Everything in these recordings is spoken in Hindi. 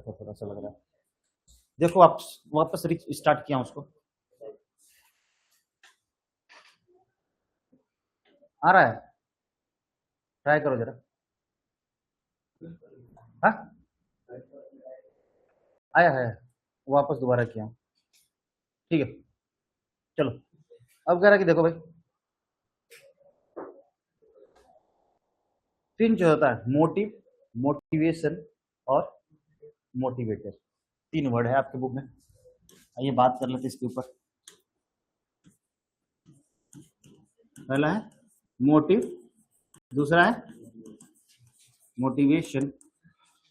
अच्छा थोड़ा सा लग रहा है। देखो आप वापस स्टार्ट किया उसको, आ रहा है, ट्राई करो जरा। हाँ आया है, वापस दोबारा किया। ठीक है चलो, अब कह रहा है कि देखो भाई, तीन जो होता है, मोटिव, मोटिवेशन और मोटिवेटर, तीन वर्ड है आपके बुक में। आइए बात कर लेते इसके ऊपर। पहला है मोटिव, दूसरा है मोटिवेशन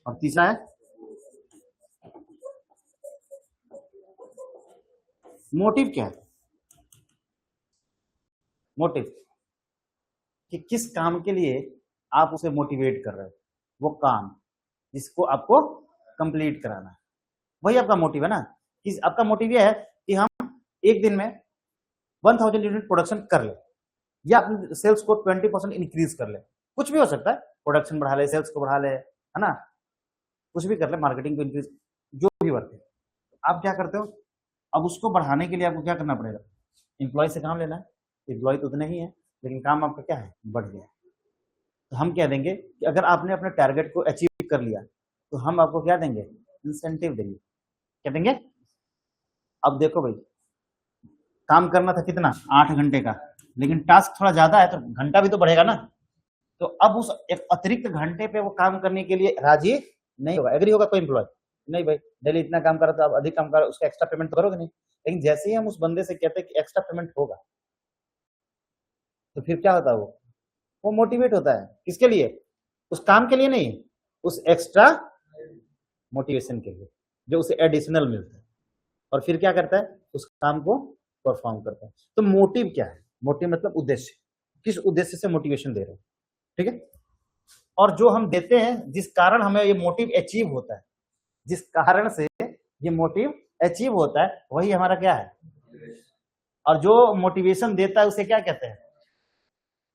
और तीसरा है मोटिव। क्या है मोटिव? कि किस काम के लिए आप उसे मोटिवेट कर रहे हो, वो काम जिसको आपको कंप्लीट कराना है, वही आपका मोटिव है ना। कि आपका मोटिव ये है कि हम एक दिन में 1000 यूनिट प्रोडक्शन कर ले, या अपने सेल्स को 20% इंक्रीज कर ले, कुछ भी हो सकता है, प्रोडक्शन बढ़ा ले, सेल्स को बढ़ा ले, है ना, कुछ भी कर ले, मार्केटिंग को इंक्रीज, जो भी वर्क है। आप क्या करते हो, अब उसको बढ़ाने के लिए आपको क्या करना पड़ेगा, एम्प्लॉय से काम लेना है। एम्प्लॉय तो उतने ही है, लेकिन काम आपका क्या है, बढ़ गया। तो हम क्या देंगे कि अगर आपने अपने टारगेट को अचीव कर लिया तो हम आपको क्या देंगे, इंसेंटिव देंगे। क्या देंगे? अब देखो भाई, काम करना था कितना, 8 घंटे का, लेकिन टास्क थोड़ा ज्यादा है तो घंटा भी तो बढ़ेगा ना। तो अब उस एक अतिरिक्त घंटे पे वो काम करने के लिए राजी नहीं होगा। एग्री होगा कोई एम्प्लॉय? नहीं भाई, डेली इतना काम कर रहा था, अब अधिक काम कर रहा, उसका एक्स्ट्रा पेमेंट तो करोगे नहीं। लेकिन जैसे ही हम उस बंदे से कहते हैं कि एक्स्ट्रा पेमेंट होगा, तो फिर क्या होता है, वो मोटिवेट होता है। किसके लिए? उस काम के लिए नहीं, उस एक्स्ट्रा मोटिवेशन के लिए जो उसे एडिशनल मिलता है, और फिर क्या करता है, उस काम को परफॉर्म करता है। तो मोटिव क्या है? मोटिव मतलब उद्देश्य, किस उद्देश्य से मोटिवेशन दे रहे हो, ठीक है। और जो हम देते हैं, जिस कारण हमें ये मोटिव अचीव होता है, जिस कारण से ये मोटिव अचीव होता है, वही हमारा क्या है। और जो मोटिवेशन देता है उसे क्या कहते हैं,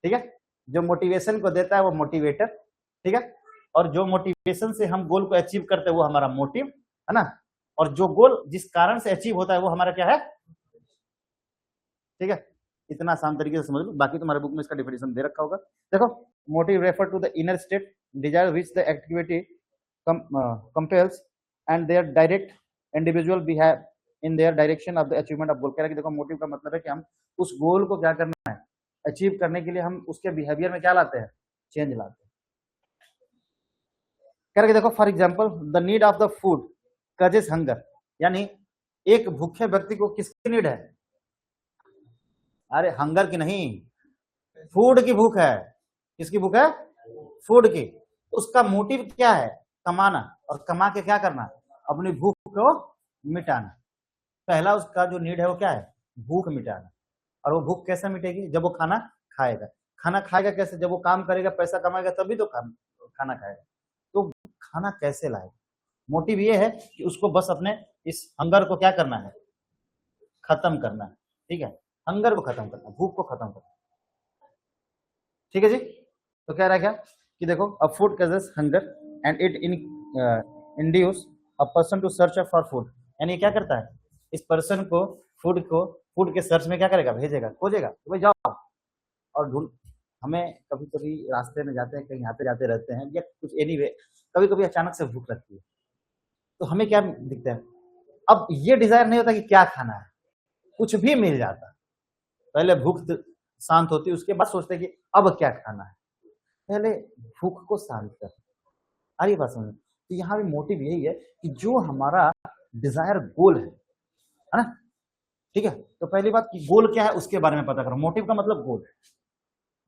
ठीक है। जो मोटिवेशन को देता है वो मोटिवेटर, ठीक है। और जो मोटिवेशन से हम गोल को अचीव करते हैं वो हमारा मोटिव, है ना। और जो गोल जिस कारण से अचीव होता है वो हमारा क्या है, ठीक है। इतना आसान तरीके से समझ लो, बाकी तुम्हारे बुक में इसका डेफिनेशन दे रखा होगा। देखो, motive refer to the inner state desire which the activity compels and their direct individual behave in their direction of the achievement of goal. कह रहा है कि देखो, मोटिव का मतलब है कि हम उस गोल को क्या करना है, अचीव करने के लिए हम उसके बिहेवियर में क्या लाते हैं, चेंज लाते हैं। कह रहा है कि देखो, for example the need of the food causes hunger, यानी एक भूखे व्यक्ति को किसकी नीड है, अरे हंगर की नहीं, फूड की भूख है। किसकी भूख है, फूड की। उसका मोटिव क्या है, कमाना, और कमा के क्या करना, अपनी भूख को मिटाना। पहला उसका जो नीड है वो क्या है, भूख मिटाना। और वो भूख कैसे मिटेगी, जब वो खाना खाएगा। खाना खाएगा कैसे, जब वो काम करेगा, पैसा कमाएगा, तभी तो खाना खाएगा। तो खाना कैसे लाएगा, मोटिव ये है कि उसको बस अपने इस हंगर को क्या करना है, खत्म करना है, ठीक है। हंगर को खत्म करना, भूख को खत्म करना, ठीक है जी। तो कह रहा है क्या कि देखो, a food causes hunger and it induce a person to search for food, यानी क्या करता है, इस पर्सन को फूड के सर्च में क्या करेगा, भेजेगा, खोजेगा। तो भाई जाओ और ढूंढ। हमें कभी कभी रास्ते में जाते हैं, कहीं यहाँ पे जाते रहते हैं, या कुछ एनीवे, कभी कभी अचानक से भूख लगती है, तो हमें क्या दिखता है, अब ये डिजायर नहीं होता कि क्या खाना है, कुछ भी मिल जाता। पहले भूख शांत होती, उसके बाद सोचते कि अब क्या खाना है। पहले भूख को शांत कर, आ रही बात समझ। तो यहाँ भी मोटिव यही है कि जो हमारा डिजायर गोल है ना, ठीक है। तो पहली बात कि गोल क्या है उसके बारे में पता करो। मोटिव का मतलब गोल है,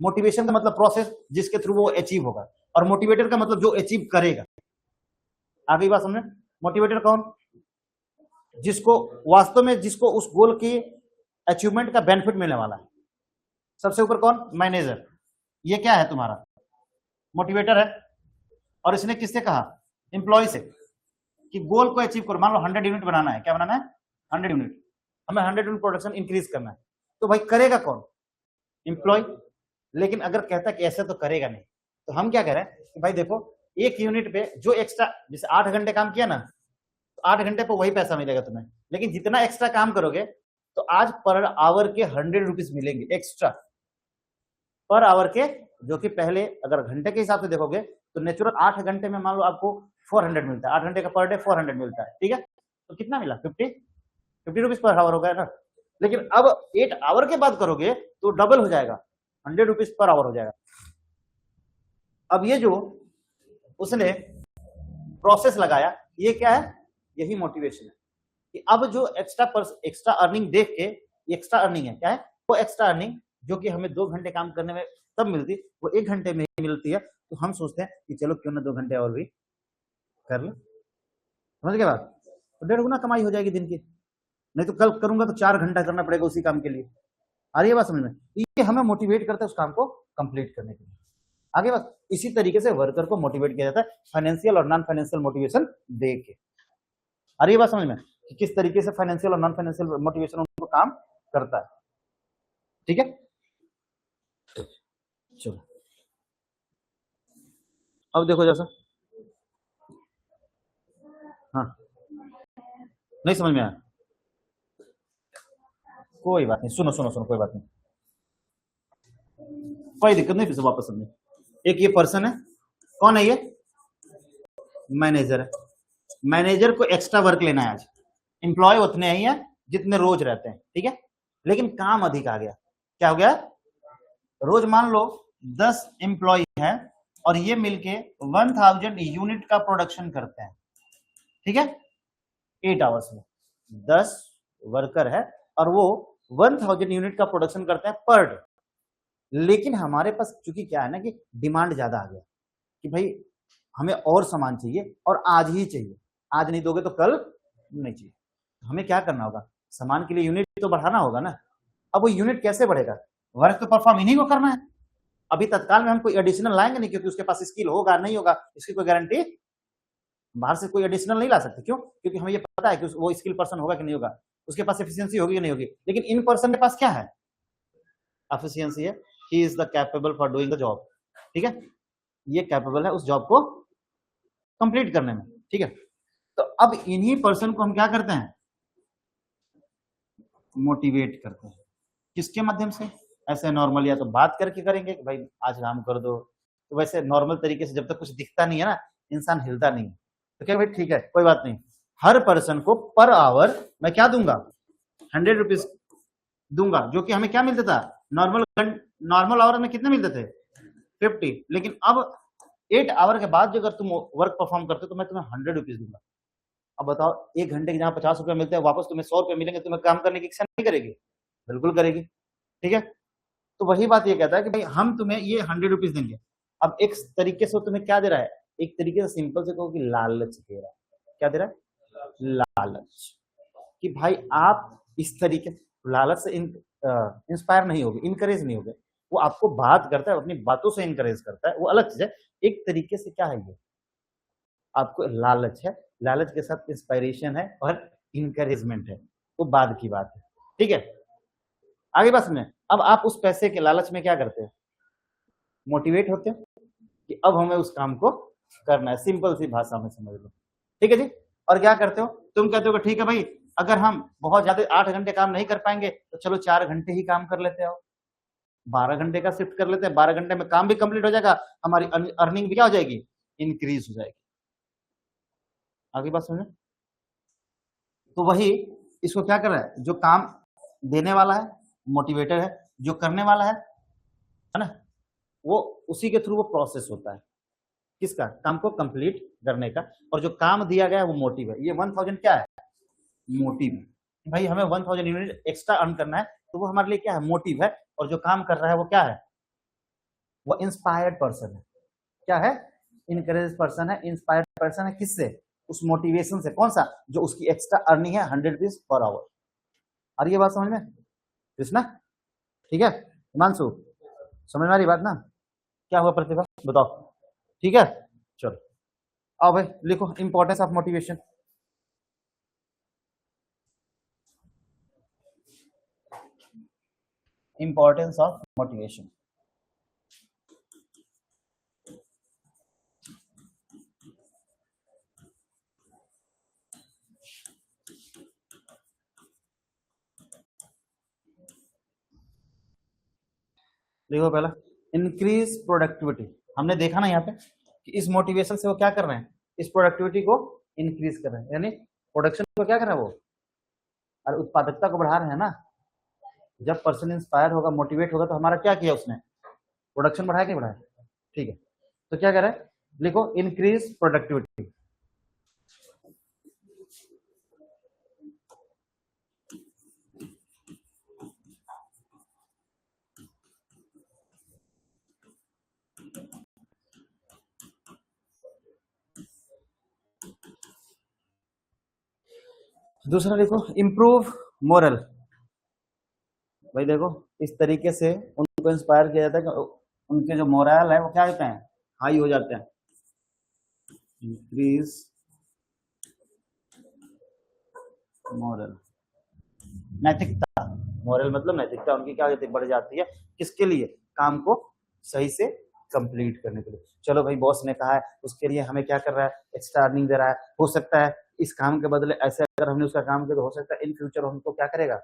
मोटिवेशन का मतलब प्रोसेस जिसके थ्रू वो अचीव होगा, और मोटिवेटर का मतलब जो अचीव करेगा। आ गई बात समझे। मोटिवेटर कौन, जिसको वास्तव में, जिसको उस गोल की अचीवमेंट का बेनिफिट मिलने वाला है। सबसे ऊपर कौन, मैनेजर। ये क्या है, तुम्हारा मोटिवेटर है। और इसने किससे कहा, एम्प्लॉय से, कि गोल को अचीव करो। मान लो 100 यूनिट बनाना है, क्या बनाना है, 100 यूनिट, हमें 100 यूनिट प्रोडक्शन इंक्रीज करना है। तो भाई करेगा कौन, एम्प्लॉय। लेकिन अगर कहता है कि ऐसे तो करेगा नहीं, तो हम क्या कह रहे हैं कि भाई देखो, एक यूनिट पे जो एक्स्ट्रा, जैसे 8 घंटे काम किया ना, 8 घंटे पर वही पैसा मिलेगा तुम्हें, लेकिन जितना एक्स्ट्रा काम करोगे तो आज पर आवर के 100 रुपीज मिलेंगे एक्स्ट्रा पर आवर के, जो कि पहले अगर घंटे के हिसाब से देखोगे तो नेचुरल 8 घंटे में मान लो आपको 400 मिलता है, 8 घंटे का पर डे 400 मिलता है, ठीक है। तो कितना मिला 50 रुपीज पर आवर होगा ना। लेकिन अब 8 आवर के बाद करोगे तो डबल हो जाएगा, 100 रुपीज पर आवर हो जाएगा। अब ये जो उसने प्रोसेस लगाया, ये क्या है, यही मोटिवेशन है कि अब जो एक्स्ट्रा अर्निंग देख के, एक्स्ट्रा अर्निंग है क्या है, वो एक्स्ट्रा अर्निंग जो कि हमें 2 घंटे काम करने में तब मिलती, वो 1 घंटे में ही मिलती है। तो हम सोचते हैं कि चलो क्यों ना 2 घंटे और भी कर ले, समझ गए बात। तो 1.5 गुना कमाई हो जाएगी दिन की, नहीं तो कल करूंगा तो 4 घंटा करना पड़ेगा उसी काम के लिए। आ रही है बात समझ में, ये हमें मोटिवेट करता है उस काम को कंप्लीट करने के लिए। आगे बात, इसी तरीके से वर्कर को मोटिवेट किया जाता है फाइनेंशियल और नॉन फाइनेंशियल मोटिवेशन दे के। आ रही है बात समझ में कि किस तरीके से फाइनेंशियल और नॉन फाइनेंशियल मोटिवेशन उनको काम करता है, ठीक है। चलो अब देखो जैसा, हाँ नहीं समझ में आया, कोई बात नहीं, सुनो सुनो सुनो, कोई बात नहीं, कोई दिक्कत नहीं, फिर से वापस समझे। एक ये पर्सन है, कौन है ये, मैनेजर है। मैनेजर को एक्स्ट्रा वर्क लेना है आज, एम्प्लॉय उतने ही है जितने रोज रहते हैं, ठीक है, लेकिन काम अधिक आ गया। क्या हो गया, रोज मान लो 10 एम्प्लॉय है और ये मिलके 1000 यूनिट का प्रोडक्शन करते हैं, ठीक है, 8 आवर्स में 10 वर्कर है और वो 1000 यूनिट का प्रोडक्शन करते हैं पर डे। लेकिन हमारे पास चूंकि क्या है ना कि डिमांड ज्यादा आ गया कि भाई हमें और सामान चाहिए और आज ही चाहिए, आज नहीं दोगे तो कल नहीं चाहिए। हमें क्या करना होगा, सामान के लिए यूनिट तो बढ़ाना होगा ना। अब वो यूनिट कैसे बढ़ेगा, वर्क तो परफॉर्म इन्हीं को करना है। अभी तत्काल में हम कोई एडिशनल लाएंगे नहीं, क्योंकि उसके पास स्किल होगा नहीं होगा इसकी कोई गारंटी बाहर से कोई एडिशनल नहीं ला सकते। क्यों, क्योंकि हमें ये पता है कि वो स्किल पर्सन होगा कि नहीं होगा, उसके पास एफिशिएंसी होगी कि नहीं होगी। लेकिन इन पर्सन के पास क्या है, एफिशिएंसी है, he is the capable for doing the job, ठीक है, ये कैपेबल है उस जॉब को कंप्लीट करने में, ठीक है। तो अब इन्हीं पर्सन को हम क्या करते हैं, मोटिवेट करते हैं, किसके माध्यम से, ऐसे नॉर्मल या तो बात करके करेंगे कि भाई आज काम कर दो, तो वैसे नॉर्मल तरीके से जब तक कुछ दिखता नहीं है ना, इंसान हिलता नहीं, तो क्या भाई ठीक है कोई बात नहीं, हर पर्सन को पर आवर मैं क्या दूंगा, 100 रुपीज दूंगा, जो कि हमें क्या मिलता था, नॉर्मल आवर में कितने मिलते थे 50, लेकिन अब 8 आवर के बाद जो अगर तुम वर्क परफॉर्म करते हो तो मैं तुम्हें 100 रुपीज दूंगा। अब बताओ 1 घंटे के जहां 50 रुपए मिलते हैं, वापस तुम्हें 100 रुपए मिलेंगे, तुम्हें काम करने की इच्छा नहीं करेगी, बिल्कुल करेगी, ठीक है। तो वही बात ये कहता है कि भाई हम तुम्हें ये 100 रुपीज देंगे। अब एक तरीके से तुम्हें क्या दे रहा है, एक तरीके से सिंपल से कहो कि लालच दे रहा है। क्या दे रहा है, लालच, कि भाई आप इस तरीके, लालच से इंस्पायर नहीं होगे, इनकरेज नहीं होगे, वो आपको बात करता है, अपनी बातों से इनकरेज करता है, वो अलग चीज है। एक तरीके से क्या है, ये आपको लालच है, लालच के साथ इंस्पायरेशन है और इनकरेजमेंट है, वो बाद की बात है, ठीक है। आगे बात समझे। अब आप उस पैसे के लालच में क्या करते हैं, मोटिवेट होते हैं कि अब हमें उस काम को करना है, सिंपल सी भाषा में समझ लो, ठीक है जी। और क्या करते हो, तुम कहते हो ठीक है भाई, अगर हम बहुत ज्यादा 8 घंटे काम नहीं कर पाएंगे तो चलो 4 घंटे ही काम कर लेते हो, 12 घंटे का शिफ्ट कर लेते हैं, 12 घंटे में काम भी कंप्लीट हो जाएगा, हमारी अर्निंग भी क्या हो जाएगी, इंक्रीज हो जाएगी। आगे बात समझे। तो वही इसको क्या कर रहा है, जो काम देने वाला है मोटिवेटर है, जो करने वाला है ना, वो उसी के थ्रू वो प्रोसेस होता है, किसका, काम को कंप्लीट करने का। और जो काम दिया गया है वो मोटिव है, ये 1000 क्या है, मोटिव है, भाई हमें 1000 यूनिट एक्स्ट्रा अर्न करना है, तो वो हमारे लिए क्या है, मोटिव है। और जो काम कर रहा है वो क्या है, वो इंस्पायर्ड पर्सन है, क्या है, इनकरेज पर्सन है, इंस्पायर्ड पर्सन है, किससे, उस मोटिवेशन से, कौन सा, जो उसकी एक्स्ट्रा अर्निंग है 100 रुपीज पर आवर। आ रही है बात समझ में कृष्णा, ठीक है हिमांशु, समझ में आ रही बात ना। क्या हुआ प्रतिभा, बताओ, ठीक है, चलो आओ भाई लिखो importance of motivation. Importance of motivation, देखो पहला इंक्रीज प्रोडक्टिविटी, हमने देखा ना यहाँ पे कि इस मोटिवेशन से वो क्या कर रहे हैं, इस प्रोडक्टिविटी को इंक्रीज कर रहे हैं, यानी प्रोडक्शन को क्या कर रहे हैं वो, और उत्पादकता को बढ़ा रहे हैं ना। जब पर्सन इंस्पायर होगा, मोटिवेट होगा, तो हमारा क्या किया उसने, प्रोडक्शन बढ़ाया कि बढ़ाया, ठीक है। तो क्या कर रहा है, लिखो इंक्रीज प्रोडक्टिविटी। दूसरा लिखो इम्प्रूव मोरल। भाई देखो इस तरीके से उनको इंस्पायर किया जाता है कि उनके जो मोरल है वो क्या होते हैं, हाई हो जाते हैं। इंक्रीज मोरल, नैतिकता, मोरल मतलब नैतिकता उनकी क्या होती है, बढ़ जाती है। किसके लिए, काम को सही से कंप्लीट करने के लिए। चलो भाई बॉस ने कहा है, उसके लिए हमें क्या कर रहा है, एक्स्ट्रा अर्निंग दे रहा है। हो सकता है इस काम के बदले ऐसे अगर हमने उसका काम किया तो हो सकता है इन फ्यूचर हमको क्या करेगा,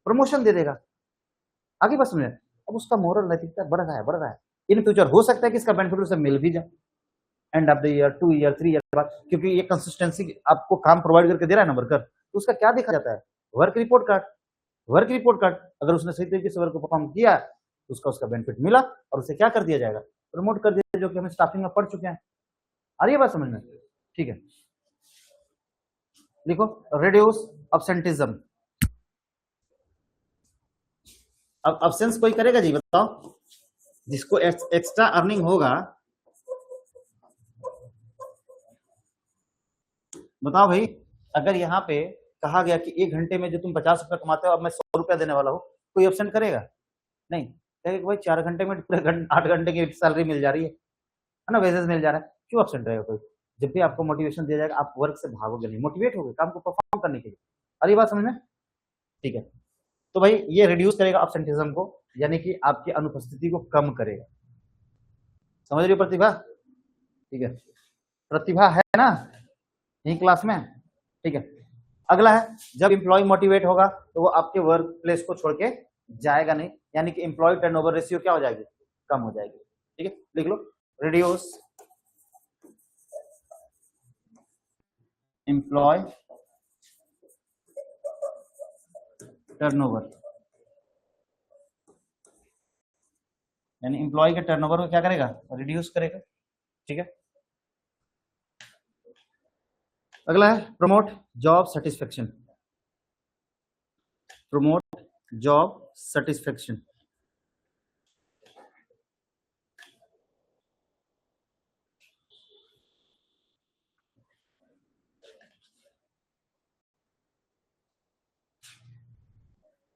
प्रमोशन दे देगा, आगे बस में। अब उसका मोरल नैतिकता बढ़ रहा है, बढ़ रहा है। इन फ्यूचर हो सकता है कि इसका बेनिफिट उसे मिल भी जाए end of the year, 2 year 3 year बाद, क्योंकि ये कंसिस्टेंसी आपको काम प्रोवाइड करके दे रहा है ना वर्कर, तो उसका क्या देखा जाता है, work report card. Work report card अगर उसने सही तरीके से वर्क को परफॉर्म किया तो उसका बेनिफिट मिला और उसे क्या कर दिया जाएगा, प्रमोट कर दिया, जो कि हम स्टाफिंग में पढ़ चुके हैं। आ रही है बात समझ में, ठीक है। लिखो रिड्यूस अब्सेंटिज्म। अब अब्सेंस कोई करेगा जी, बताओ, जिसको एक्स्ट्रा अर्निंग होगा, बताओ भाई। अगर यहाँ पे कहा गया कि 1 घंटे में जो तुम 50 रुपया कमाते हो, अब मैं 100 रुपया देने वाला हूँ, कोई एब्सेंट करेगा नहीं, कहेगा भाई 4 घंटे में पूरे 8 घंटे की सैलरी मिल जा रही है ना, वेजेस मिल जा रहा है, क्यों एब्सेंट रहेगा कोई। जब भी आपको मोटिवेशन दिया जाएगा, आप वर्क से भागोगे नहीं, मोटिवेट होगे काम को परफॉर्म करने के लिए। अरे बात समझ में, ठीक है। तो भाई ये रिड्यूस करेगा एब्सेंटिज्म को, यानी कि आपकी अनुपस्थिति को कम करेगा। समझ रही हो प्रतिभा, ठीक है, प्रतिभा है ना यही क्लास में, ठीक है। अगला है जब एम्प्लॉय मोटिवेट होगा तो वो आपके वर्क प्लेस को छोड़ के जाएगा नहीं, यानी कि एम्प्लॉय टर्नओवर रेशियो क्या हो जाएगी, कम हो जाएगी, ठीक है। लिख लो रिड्यूस एम्प्लॉय टर्नओवर, यानी एम्प्लॉय के टर्नओवर को क्या करेगा, रिड्यूस करेगा, ठीक है। अगला है promote job satisfaction. Promote job satisfaction,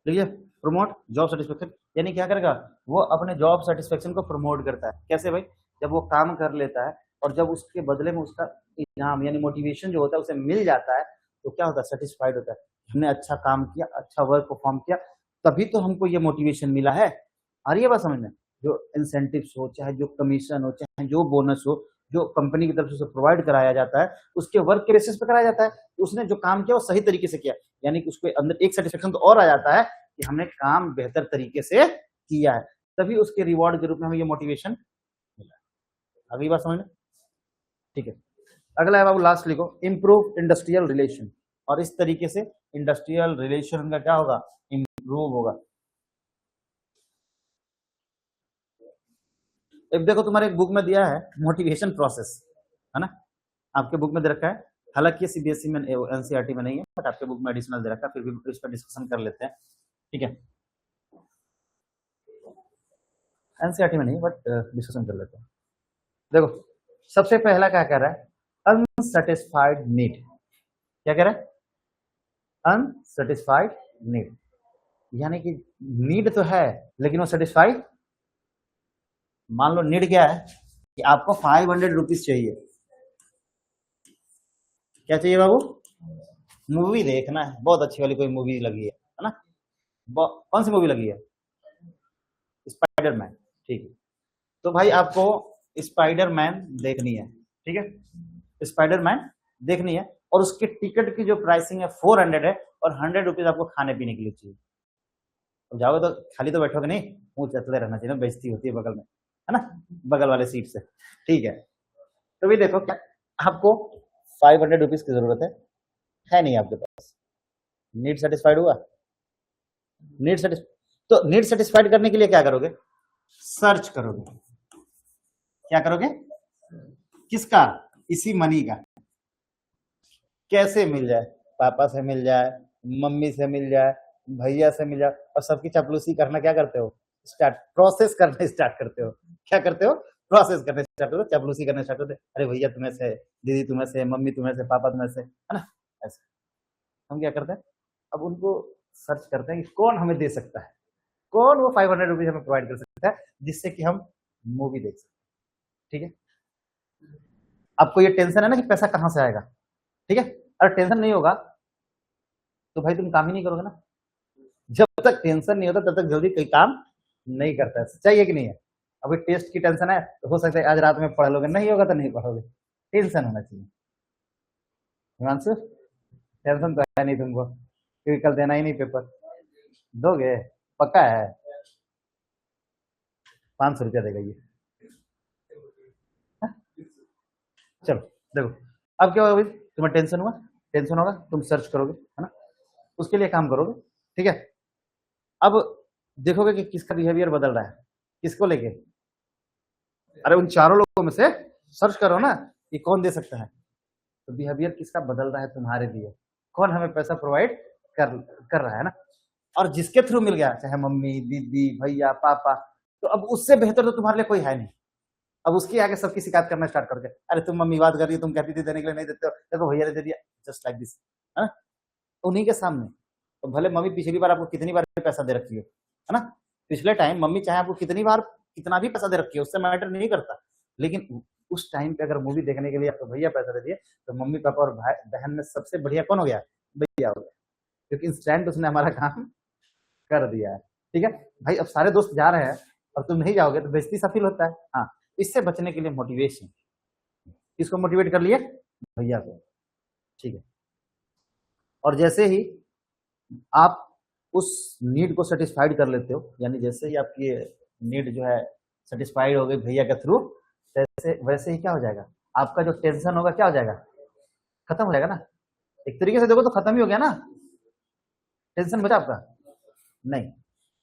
ठीक है। प्रमोट जॉब सेटिस्फेक्शन यानी क्या करेगा, वो अपने जॉब सेटिस्फेक्शन को प्रमोट करता है। कैसे भाई, जब वो काम कर लेता है और जब उसके बदले में उसका इनाम यानी मोटिवेशन जो होता है उसे मिल जाता है, तो क्या होता है, सेटिस्फाइड होता है। हमने अच्छा काम किया, अच्छा वर्क परफॉर्म किया, तभी तो हमको ये मोटिवेशन मिला है। आ रही है बात समझ में, जो इंसेंटिव्स हो, चाहे जो कमीशन हो, चाहे जो बोनस हो, जो कंपनी की तरफ से प्रोवाइड कराया जाता है, उसके वर्क के बेसिस पे कराया जाता है। उसने जो काम किया वो सही तरीके से किया, यानी कि उसके अंदर एक सेटिस्फेक्शन तो और आ जाता है कि हमने काम बेहतर तरीके से किया है, तभी उसके रिवॉर्ड के रूप में हमें ये मोटिवेशन मिला। अगली बात समझ में, ठीक है। अगला है बाबू लास्ट लिखो इंप्रूव इंडस्ट्रियल रिलेशन, और इस तरीके से इंडस्ट्रियल रिलेशन का क्या होगा, इंप्रूव होगा। अब देखो तुम्हारे एक बुक में दिया है मोटिवेशन प्रोसेस, है ना, आपके बुक में दे रखा है। हालांकि ये सीबीएसई में एनसीईआरटी में नहीं है, बट आपके बुक में एडिशनल दे रखा है, फिर भी इस पर डिस्कशन कर लेते हैं, ठीक है। एनसीईआरटी में नहीं, बट डिस्कशन कर लेते हैं। देखो सबसे पहला क्या कह रहा है, अनसेटिस्फाइड नीड। क्या कह रहा है, अनसेटिस्फाइड नीड, यानी कि नीड तो है लेकिन वो सेटिस्फाइड। मान लो नीड क्या है कि आपको 500 रुपीज चाहिए, क्या चाहिए बाबू, मूवी देखना है, बहुत अच्छी वाली कोई मूवी लगी है ना, कौन सी मूवी लगी है, स्पाइडरमैन, ठीक है। तो भाई आपको स्पाइडरमैन देखनी है, ठीक है, स्पाइडरमैन देखनी है, और उसके टिकट की जो प्राइसिंग है 400 है, और 100 रुपीज आपको खाने पीने के लिए चाहिए। तो जाओगे तो खाली तो बैठोगे नहीं, मुंह चलते रहना चाहिए ना, बेइज्जती होती है बगल में, है ना, बगल वाले सीट से। ठीक है, तो भी देखो क्या आपको 500 रुपीज की जरूरत है नहीं आपके पास। नीड सेटिस्फाइड हुआ? नीड सेटिस तो नीड सेटिस्फाइड करने के लिए क्या करोगे? सर्च करोगे। क्या करोगे? किसका? इसी मनी का। कैसे मिल जाए? पापा से मिल जाए, मम्मी से मिल जाए, भैया से मिल जाए, और सबकी चापलूसी करना क्या करते हो? स्टार्ट, प्रोसेस करना स्टार्ट करते हो। क्या करते हो? प्रोसेस करने स्टार्ट करते हो, चापलूसी करने स्टार्ट करते हो। अरे भैया तुम्हें से, दीदी तुम्हें से, मम्मी तुम्हें से, पापा तुम्हें से, है ना, ऐसे। हम क्या करते हैं? अब उनको सर्च करते हैं कि कौन हमें दे सकता है, कौन वो 500 रुपीज हमें प्रोवाइड कर सकता है, जिससे कि हम मूवी देख सकते। ठीक है, आपको ये टेंशन है ना कि पैसा कहां से आएगा, ठीक है, अगर टेंशन नहीं होगा तो भाई तुम काम ही नहीं करोगे ना। जब तक टेंशन नहीं होता तब तक जल्दी कोई काम नहीं करता है, सच्चाई है कि नहीं है? अभी टेस्ट की टेंशन है तो हो सकता है आज रात में पढ़ लोगे, नहीं होगा तो नहीं पढ़ोगे। टेंशन होना चाहिए। हिमांशु, टेंशन तो है नहीं तुमको, क्योंकि कल देना ही नहीं पेपर। दोगे? पक्का है? 500 रुपया देगा ये। हाँ? चलो देखो, अब क्या होगा, तुम्हें टेंशन हुआ, टेंशन होगा, तुम सर्च करोगे, है ना, उसके लिए काम करोगे। ठीक है, अब देखोगे कि किसका बिहेवियर बदल रहा है, किसको लेके। अरे उन चारों लोगों में से सर्च करो ना कि कौन दे सकता है, तो बिहेवियर किसका बदल रहा है तुम्हारे लिए, कौन हमें पैसा प्रोवाइड कर कर रहा है ना। और जिसके थ्रू मिल गया, चाहे मम्मी, दीदी, भैया, पापा, तो अब उससे बेहतर तो तुम्हारे लिए कोई है नहीं। अब उसके आगे सबकी शिकायत करना स्टार्ट कर दे, अरे तुम मम्मी बात कर रही हो, तुम कहती थी देने के लिए नहीं देते हो, देखो भैया ने दे दिया, जस्ट लाइक दिस, है ना, उन्हीं के सामने। तो भले मम्मी पिछली बार आपको कितनी बार पैसा दे रखी है ना, पिछले टाइम मम्मी चाहे आपको कितनी बार कितना भी पैसा दे रखी है, उससे मैटर नहीं करता, लेकिन उस टाइम पे अगर मूवी देखने के लिए आपको भैया पैसा दे दिए, तो मम्मी पापा और भाई बहन में सबसे बढ़िया कौन हो गया? भैया हो गया, क्योंकि इंस्टेंट उसने हमारा काम कर दिया है। ठीक है भाई, अब सारे दोस्त जा रहे हैं और तुम नहीं जाओगे तो बेइज्जती सा फील होता है। हाँ, इससे बचने के लिए मोटिवेशन, किसको मोटिवेट कर लिए? भैया को। ठीक है, और जैसे ही आप उस नीड को सेटिस्फाइड कर लेते हो, यानी जैसे ही आपकी नीड जो है सेटिस्फाइड हो गई भैया के थ्रू, वैसे ही क्या हो जाएगा, आपका जो टेंशन होगा क्या हो जाएगा? खत्म हो जाएगा ना। एक तरीके से देखो तो खत्म ही हो गया ना, टेंशन बचा आपका? नहीं,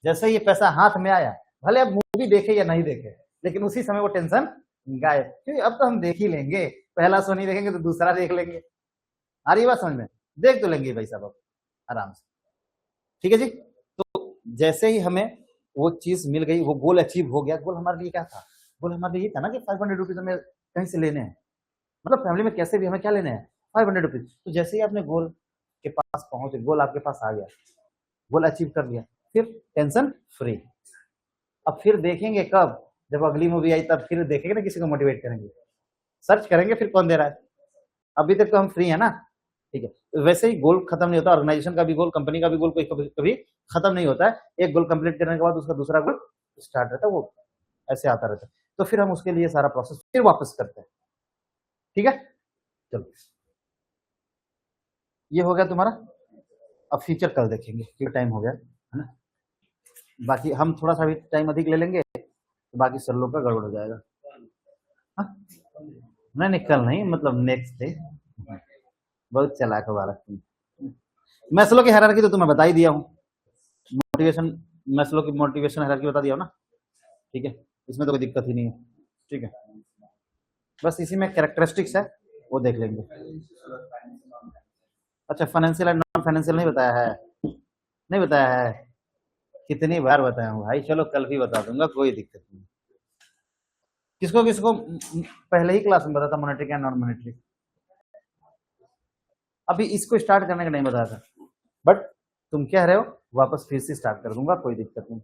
जैसे ये पैसा हाथ में आया, भले आप मूवी देखे या नहीं देखे, लेकिन उसी समय वो टेंशन गायब, क्योंकि अब तो हम देख ही लेंगे, पहला शो नहीं देखेंगे तो दूसरा देख लेंगे। आ रही बात समझ में? देख तो लेंगे भाई साहब आराम से। ठीक है जी, तो जैसे ही हमें वो चीज मिल गई, वो गोल अचीव हो गया। गोल हमारे लिए क्या था? गोल हमारे लिए ये था ना कि 500 रुपीज हमें कहीं से लेने हैं, मतलब फैमिली में कैसे भी हमें क्या लेने हैं? 500 रुपीज। तो जैसे ही आपने गोल के पास पहुंचे, गोल आपके पास आ गया, गोल अचीव कर लिया, फिर टेंशन फ्री। अब फिर देखेंगे कब? जब अगली मूवी आई तब फिर देखेंगे ना, किसी को मोटिवेट करेंगे, सर्च करेंगे फिर कौन दे रहा है। अभी तक तो हम फ्री है ना। ठीक है, तो वैसे ही गोल खत्म नहीं होता, ऑर्गेनाइजेशन का भी गोल, कंपनी का भी गोल कोई कभी कभी खत्म नहीं होता है। एक गोल कंप्लीट करने के बाद उसका दूसरा गोल स्टार्ट रहता है, वो ऐसे आता रहता है। तो फिर हम उसके लिए सारा प्रोसेस फिर वापस करते हैं। ठीक है, चलो ये हो गया तुम्हारा। अब फ्यूचर कल देखेंगे, क्योंकि टाइम हो गया है ना, बाकी हम थोड़ा सा भी टाइम अधिक ले लेंगे तो बाकी सब लोग का गड़बड़ हो जाएगा। हाँ? नहीं कल नहीं, मतलब नेक्स्ट डे। बहुत चालाक हो बालक तुम। मैस्लो की हायरार्की तो तुम्हें बता ही दिया हूँ, मोटिवेशन, मैस्लो की मोटिवेशन हायरार्की बता दिया हो ना। ठीक है, इसमें तो कोई दिक्कत ही नहीं है। ठीक है, बस इसी में कैरेक्टरिस्टिक्स है, वो देख लेंगे। अच्छा, फाइनेंशियल एंड नॉन फाइनेंशियल नहीं बताया है? नहीं बताया है? कितनी बार बताया हूँ भाई, चलो कल भी बता दूंगा, कोई दिक्कत नहीं। किसको किसको पहले ही क्लास में बताया था मॉनेटरी एंड नॉन मॉनेटरी? अभी इसको स्टार्ट करने का नहीं बताया था, बट तुम कह रहे हो वापस फिर से स्टार्ट कर दूंगा, कोई दिक्कत नहीं।